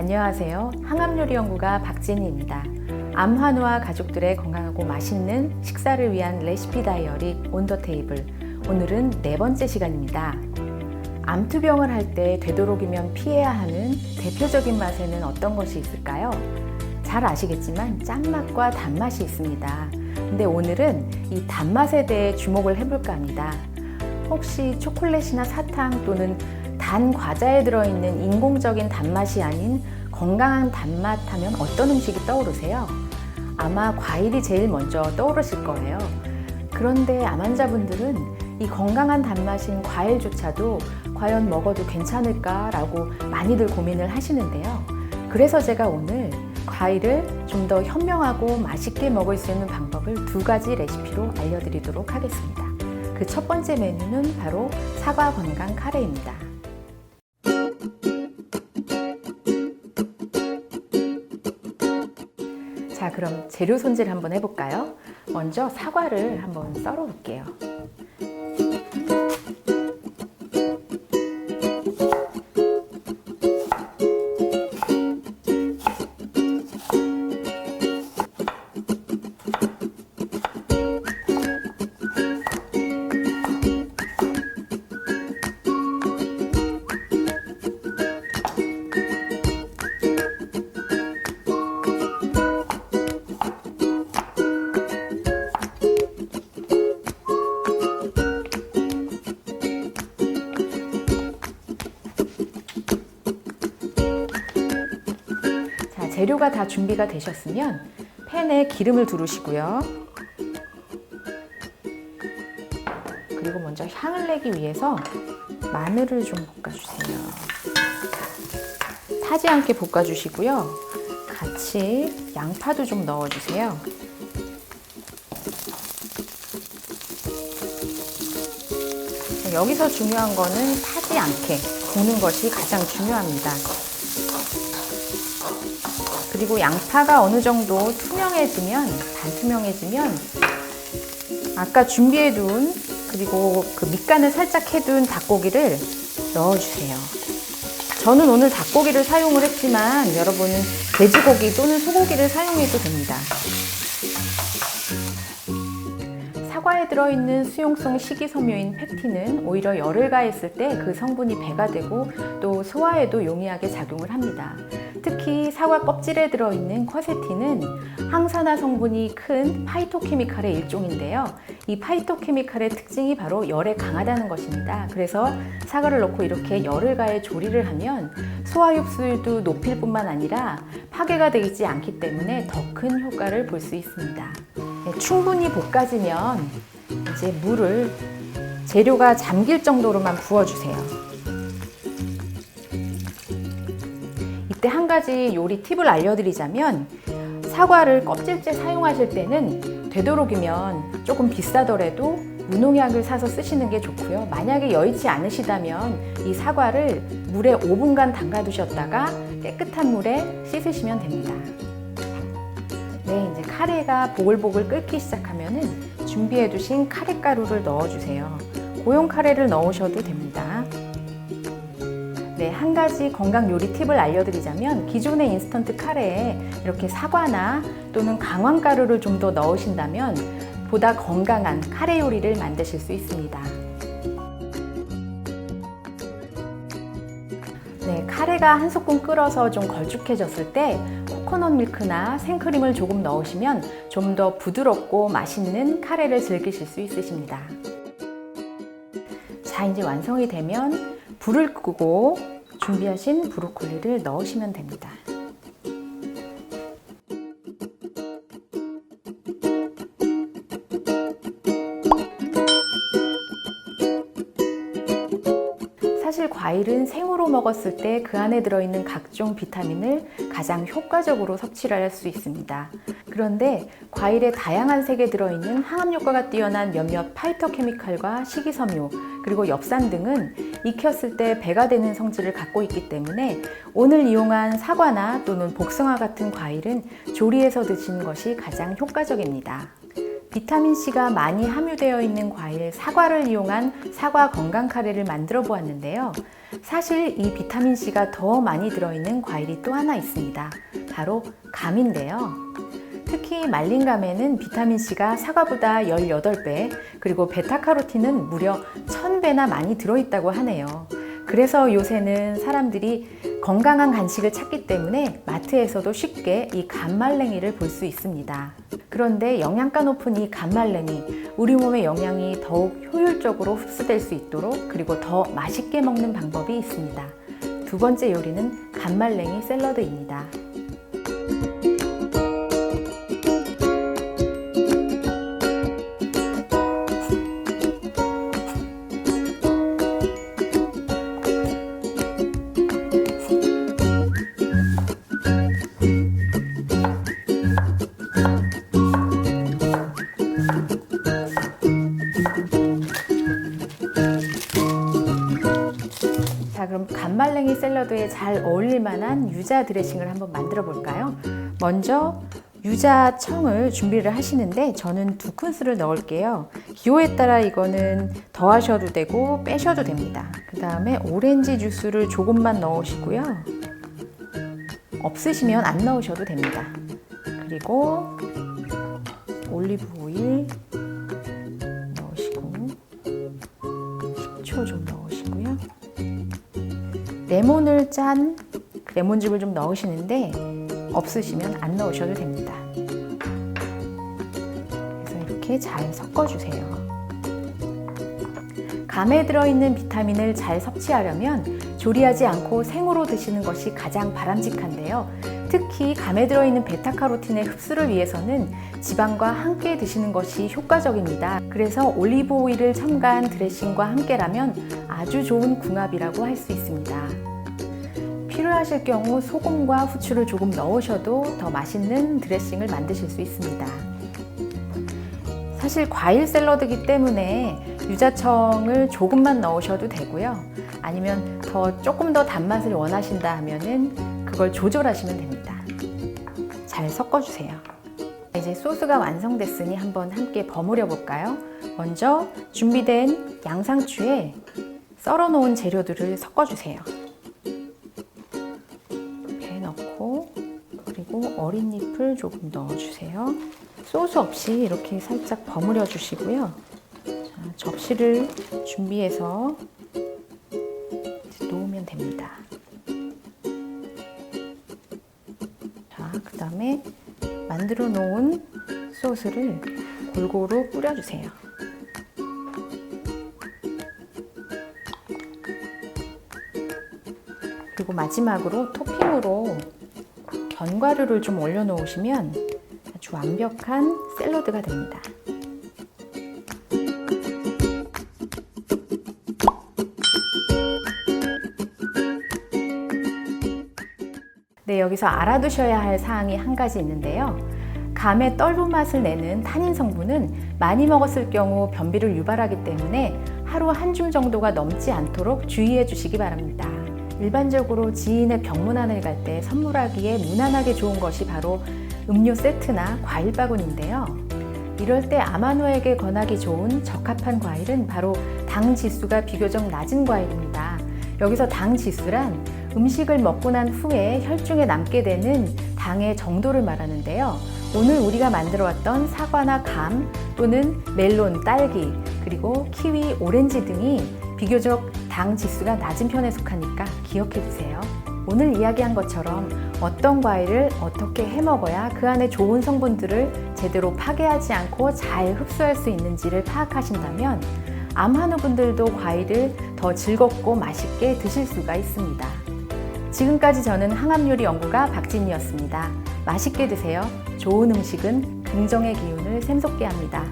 안녕하세요. 항암요리연구가 박진희입니다. 암 환우와 가족들의 건강하고 맛있는 식사를 위한 레시피 다이어리 온 더 테이블. 오늘은 4번째 시간입니다. 암투병을 할 때 되도록이면 피해야 하는 대표적인 맛에는 어떤 것이 있을까요? 잘 아시겠지만 짠맛과 단맛이 있습니다. 근데 오늘은 이 단맛에 대해 주목을 해볼까 합니다. 혹시 초콜릿이나 사탕 또는 단 과자에 들어있는 인공적인 단맛이 아닌 건강한 단맛 하면 어떤 음식이 떠오르세요? 아마 과일이 제일 먼저 떠오르실 거예요. 그런데 암 환자분들은 이 건강한 단맛인 과일조차도 과연 먹어도 괜찮을까라고 많이들 고민을 하시는데요. 그래서 제가 오늘 과일을 좀 더 현명하고 맛있게 먹을 수 있는 방법을 2가지 레시피로 알려드리도록 하겠습니다. 그 첫 번째 메뉴는 바로 사과 건강 카레입니다. 자, 그럼 재료 손질 한번 해볼까요? 먼저 사과를 한번 썰어 볼게요. 재료가 다 준비가 되셨으면 팬에 기름을 두르시고요. 그리고 먼저 향을 내기 위해서 마늘을 좀 볶아주세요. 타지 않게 볶아주시고요. 같이 양파도 좀 넣어주세요. 여기서 중요한 거는 타지 않게 볶는 것이 가장 중요합니다. 그리고 양파가 어느 정도 투명해지면, 반투명해지면 아까 준비해둔 그리고 그 밑간을 살짝 해둔 닭고기를 넣어주세요. 저는 오늘 닭고기를 사용을 했지만 여러분은 돼지고기 또는 소고기를 사용해도 됩니다. 사과에 들어있는 수용성 식이섬유인 펙틴은 오히려 열을 가했을 때 그 성분이 배가 되고 또 소화에도 용이하게 작용을 합니다. 특히 사과 껍질에 들어있는 쿼세틴은 항산화 성분이 큰 파이토케미칼의 일종인데요. 이 파이토케미칼의 특징이 바로 열에 강하다는 것입니다. 그래서 사과를 넣고 이렇게 열을 가해 조리를 하면 소화 흡수율도 높일 뿐만 아니라 파괴가 되지 않기 때문에 더 큰 효과를 볼 수 있습니다. 충분히 볶아지면 이제 물을 재료가 잠길 정도로만 부어주세요. 이때 한 가지 요리 팁을 알려드리자면 사과를 껍질째 사용하실 때는 되도록이면 조금 비싸더라도 무농약을 사서 쓰시는 게 좋고요. 만약에 여의치 않으시다면 이 사과를 물에 5분간 담가 두셨다가 깨끗한 물에 씻으시면 됩니다. 네, 이제 카레가 보글보글 끓기 시작하면은 준비해 두신 카레가루를 넣어주세요. 고용 카레를 넣으셔도 됩니다. 네, 한 가지 건강 요리 팁을 알려드리자면 기존의 인스턴트 카레에 이렇게 사과나 또는 강황가루를 좀 더 넣으신다면 보다 건강한 카레 요리를 만드실 수 있습니다. 네, 카레가 한 소끔 끓어서 좀 걸쭉해졌을 때 코코넛 밀크나 생크림을 조금 넣으시면 좀 더 부드럽고 맛있는 카레를 즐기실 수 있으십니다. 자, 이제 완성이 되면 불을 끄고 준비하신 브로콜리를 넣으시면 됩니다. 사실 과일은 생으로 먹었을 때 그 안에 들어있는 각종 비타민을 가장 효과적으로 섭취를 할 수 있습니다. 그런데 과일의 다양한 색에 들어있는 항암 효과가 뛰어난 몇몇 파이토케미칼과 식이섬유 그리고 엽산 등은 익혔을 때 배가 되는 성질을 갖고 있기 때문에 오늘 이용한 사과나 또는 복숭아 같은 과일은 조리해서 드시는 것이 가장 효과적입니다. 비타민C가 많이 함유되어 있는 과일 사과를 이용한 사과 건강 카레를 만들어 보았는데요. 사실 이 비타민C가 더 많이 들어있는 과일이 또 하나 있습니다. 바로 감인데요. 특히 말린 감에는 비타민C가 사과보다 18배, 그리고 베타카로틴은 무려 1000배나 많이 들어있다고 하네요. 그래서 요새는 사람들이 건강한 간식을 찾기 때문에 마트에서도 쉽게 이 감말랭이를 볼 수 있습니다. 그런데 영양가 높은 이 감말랭이, 우리 몸의 영양이 더욱 효율적으로 흡수될 수 있도록 그리고 더 맛있게 먹는 방법이 있습니다. 두 번째 요리는 감말랭이 샐러드입니다. 자, 그럼 감말랭이 샐러드에 잘 어울릴 만한 유자 드레싱을 한번 만들어 볼까요? 먼저 유자청을 준비를 하시는데 저는 2큰술을 넣을게요. 기호에 따라 이거는 더 하셔도 되고 빼셔도 됩니다. 그 다음에 오렌지 주스를 조금만 넣으시고요. 없으시면 안 넣으셔도 됩니다. 그리고 올리브 오일 넣으시고 식초 좀 넣으시고요. 레몬을 짠 레몬즙을 좀 넣으시는데 없으시면 안 넣으셔도 됩니다. 그래서 이렇게 잘 섞어주세요. 감에 들어있는 비타민을 잘 섭취하려면 조리하지 않고 생으로 드시는 것이 가장 바람직한데요. 특히 감에 들어있는 베타카로틴의 흡수를 위해서는 지방과 함께 드시는 것이 효과적입니다. 그래서 올리브 오일을 첨가한 드레싱과 함께라면 아주 좋은 궁합이라고 할 수 있습니다. 필요하실 경우 소금과 후추를 조금 넣으셔도 더 맛있는 드레싱을 만드실 수 있습니다. 사실 과일 샐러드이기 때문에 유자청을 조금만 넣으셔도 되고요. 아니면 조금 더 단맛을 원하신다 하면은 그걸 조절하시면 됩니다. 잘 섞어주세요. 이제 소스가 완성됐으니 한번 함께 버무려 볼까요? 먼저 준비된 양상추에 썰어 놓은 재료들을 섞어주세요. 이렇게 넣고 그리고 어린 잎을 조금 넣어주세요. 소스 없이 이렇게 살짝 버무려 주시고요. 자, 접시를 준비해서 놓으면 됩니다. 자, 그 다음에 만들어 놓은 소스를 골고루 뿌려주세요. 그리고 마지막으로 토핑으로 견과류를 좀 올려 놓으시면 아주 완벽한 샐러드가 됩니다. 네, 여기서 알아두셔야 할 사항이 한 가지 있는데요. 감의 떫은 맛을 내는 타닌 성분은 많이 먹었을 경우 변비를 유발하기 때문에 하루 한 줌 정도가 넘지 않도록 주의해 주시기 바랍니다. 일반적으로 지인의 병문안을 갈 때 선물하기에 무난하게 좋은 것이 바로 음료 세트나 과일 바구니인데요. 이럴 때 아마노에게 권하기 좋은 적합한 과일은 바로 당 지수가 비교적 낮은 과일입니다. 여기서 당 지수란 음식을 먹고 난 후에 혈중에 남게 되는 당의 정도를 말하는데요. 오늘 우리가 만들어 왔던 사과나 감 또는 멜론, 딸기, 그리고 키위, 오렌지 등이 비교적 당 지수가 낮은 편에 속하니까 기억해 두세요. 오늘 이야기한 것처럼 어떤 과일을 어떻게 해 먹어야 그 안에 좋은 성분들을 제대로 파괴하지 않고 잘 흡수할 수 있는지를 파악하신다면 암 환우분들도 과일을 더 즐겁고 맛있게 드실 수가 있습니다. 지금까지 저는 항암요리 연구가 박진이었습니다. 맛있게 드세요. 좋은 음식은 긍정의 기운을 샘솟게 합니다.